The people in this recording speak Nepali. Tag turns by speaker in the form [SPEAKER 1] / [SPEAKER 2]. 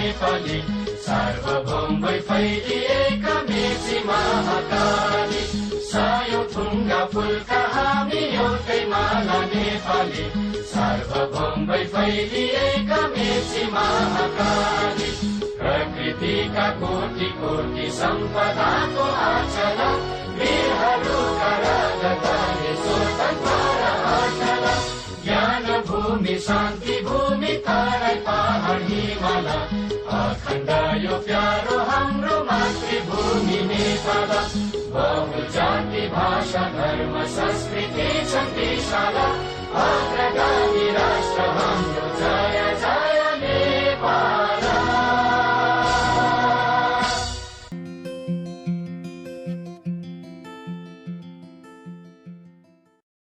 [SPEAKER 1] नेपाली सार्वभौम भई फैलिएका मेची महाकाली सायौं थुङ्गा फुलका हामी एउटै माला नेपाली सार्वभौम भई फैलिएका मेची महाकाली प्रकृतिका कोटि कोटि सम्पदाको आचल वीरहरूका राजधानी स्वतन्त्र अचल ज्ञान भूमि शान्ति भूमि तराई पहाड हिमाल अखण्ड यो प्यारो हाम्रो मातृभूमि नेपाल बहु जाति भाषा धर्म संस्कृति छन् विशाल अग्रगामी राष्ट्र हाम्रो जय जय नेपाल।